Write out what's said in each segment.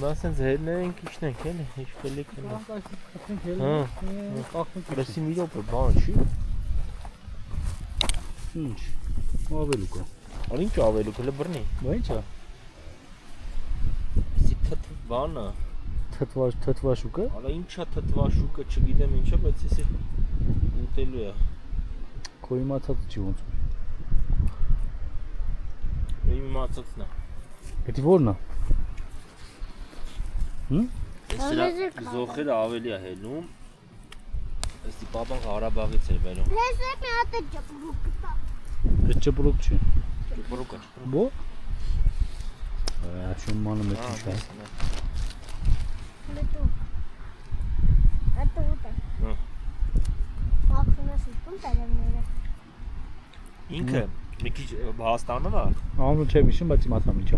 Մասն ձերն քիչն ենք էլի, ինչ կլիկ են։ Լսի մի րոպե, բան չի։ Ինչ։ Ավելուկ է։ Ինչ ավելուկ, հələ բռնի։ Բա ի՞նչ է։ Սի բանը։ Թթվաշուկը։ Ալա ինչա թթվաշուկը, չգիտեմ ինչա, բայց էսի ուտելու է։ Քո իմացածը չի ոնց։ Իմ իմացածն է։ Դա որն է։ Սրա զոխերը ավելի է հելնում։ Էստի պապան Ղարաբաղից էր բերում։ Ես մի հատ ճպրուկ տա։ Այդ ճպրուկ չի։ Ճպրուկ է։ Բո։ Շոմանը մեծ ինչ է։ Լետո։ Ատո ուտա։ Մաքսիմս ուսում տարերները։ Ինքը մի քիչ Հայաստանում է։ Անունը չեմ հիշում, բայց իմացամ ինչա։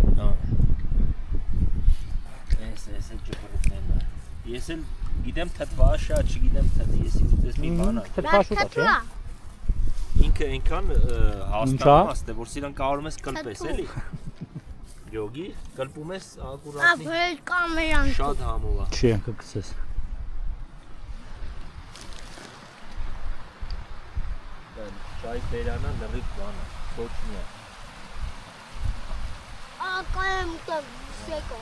Էս ճպրուկն է։ Ես էլ գիտեմ թթվաշա, չգիտեմ ես ուտես մի բան է։ Թթվաշուկա չէ։ Ինքը այնքան Հայաստանում աստ է, որ սիրան կարող ես կլպես էլի։ Յոգի, կլպում ես ակուրատնի։ Աբել կամերան։ Շատ համով է։ Չի, կգցես։ Ճայ բերանա լրիվ բանը, կոչնի է։ Ակայեմ տա սեկո։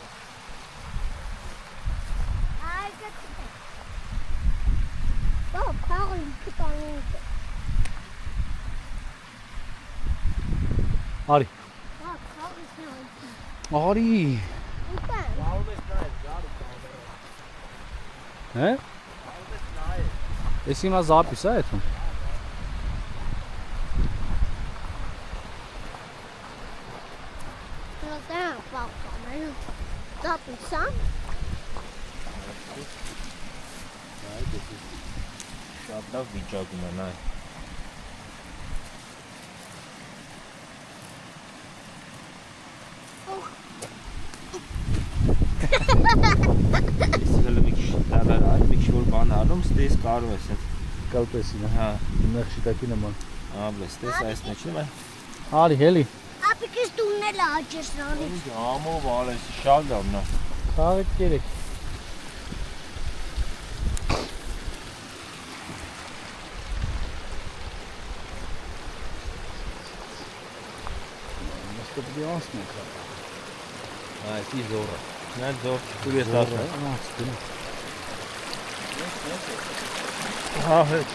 Այ կտե։ Բա քաղին կտանին։ Արի։ Բա քաղին նայ։ Արի։ Ուտա։ Կարող ես նայել, գարու կամերա։ Հե։ Կարող ես նայել։ Էս հիմա զապիս է այդում։ Լոկա բա կամերան։ Տապիսան։ Այ դե շատ լավ վիճակում է նայ։ Ես հələ մի քիչ տալար, այլ մի քիչ որ բան անում, ստես կարող ես այդ։ Կալպեսին է։ Հա, Նեղ շիտակի նման։ աբլե, ստես այս մեջում է։ Արի, հելի։ Ապիկս դուննել աճեսնանի։ Համով ալես, շատ լավն է։ Խաղեք երեք։ Պետք է անցնենք։ Այս ի զորը։ Նա զոր չկուր ես ասում։ Հա, հետ։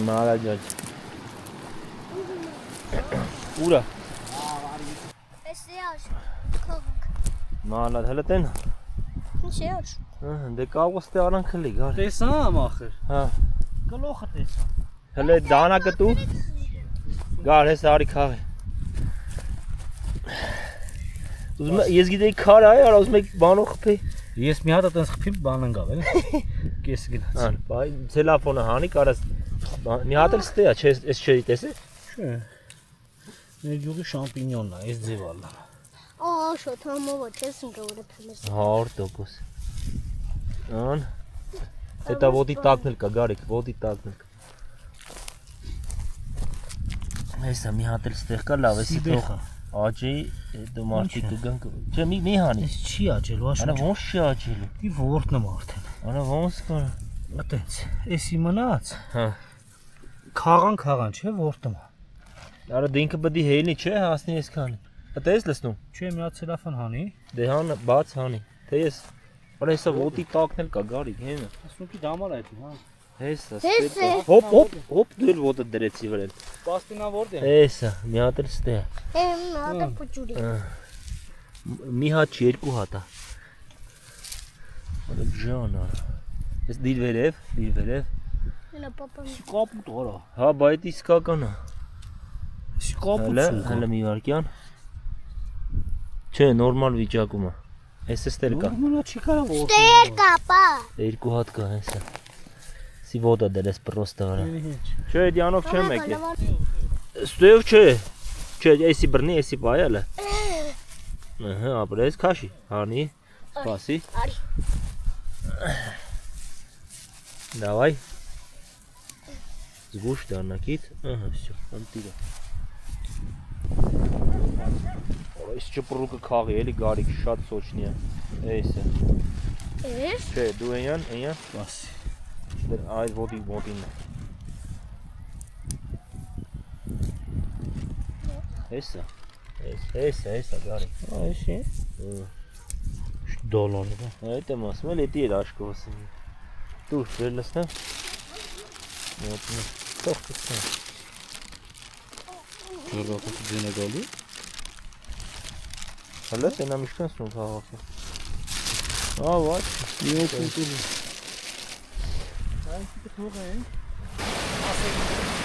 Молодец. Ուրա։ Էսիաշ։ Քողք։ Մալա հələ տեն։ Էսիաշ։ Դե կարող ստե արան քլի գար։ Տեսամ ախր։ Հա։ Գլոխը տեսամ։ Հələ դանակը դու։ Գար հես արի խաղի։ Ուզում ես գիտեի քար այ արա ուզում եք բանով խփի։ Ես մի հատ այտենց խփի բան ընկավ էլի։ Կես գնաց։ Հա, բայ տելեֆոնը հանի կարաս մի հատ էլ ստե է, չէ, էս չէի տեսի։ Չէ։ Մեր յուղի շամպինյոնն է, այս ձևալն է։ Ահա շոտ համով չես ընկորը փմես։ 100%։ Ան։ Это води տակնել կա, գարիկ, ոդի տակնել կա։ Հեսա մի հատ էլ ստեղ կա, լավ, էսի թող աճի, դու մարդիկ կգան։ Չէ, մի հանի։ Այս չի աճելու, Արա աշուն։ ոնց չի աճելու։ Դի որտնը մարդեն։ Արա ոնց կա։ Այտենց, էսի մնաց։ Հա։ Խաղան, չէ, որտը։ Արա դինքը բդի հեյնի չէ, հասնի այսքան։ Դա ես լսնում։ Չէ, մի հատ ցելոֆան հանի։ Դե հան բաց հանի։ Թե ես։ Արա հեսա ոդի տակնել կա, գարիկ, հենա։ Ասունքի դամար այդ, հա։ Հեսա, Հեսա։ հոպ դու էլ ոդը դրեցի վրան։ Պաստինա որտե։ Հեսա, մի հատ էլ ստե։ Մատը փուճուրի։ Մի հատ չի, երկու հատ է։ Արա ջան արա։ Ես դիր վերև։ Հենա պապա։ Կապուտ արա։ Հա, բայց իսկական է։ Էսի կապուտ Հələ մի վարկյան։ Չէ, նորմալ վիճակում է։ Էս ստել կա։ Նորմալա չի կարա որտը։ Տեր կապա։ Երկու հատ կա հեսա։ Սի ոդա դերես պրոստը վրա։ Չէ, դիանով չեմ եկել։ Ստեվ չէ։ Չէ, էսի բռնի, էսի բայելը։ Ահա, ապրես քաշի, հանի, սպասի։ Արի։ Давай. Զգուշ դառնակից, ահա, всё, անտիրա։ Այս ճպրուկը քաղի, էլի գարիկ շատ սոճնի է։ Էսը։ Էս։ Չէ, դու էնյան, Սպասի։ դեր այդ ոտին։ Էսա։ Էսա գարիկ։ Այսի։ Դոլոնը դա։ Այդ եմ ասում, էլ էդի էր աշկովսը։ Դու վեր լսնա։ Ոտնա։ Թող տեսնա։ Ժողովուրդը դինը գալու։ Հələ տենա միշտան սուն քաղաքը։ Ահա, Իոք ուտուլի։ Այս դու թող է։ Ասել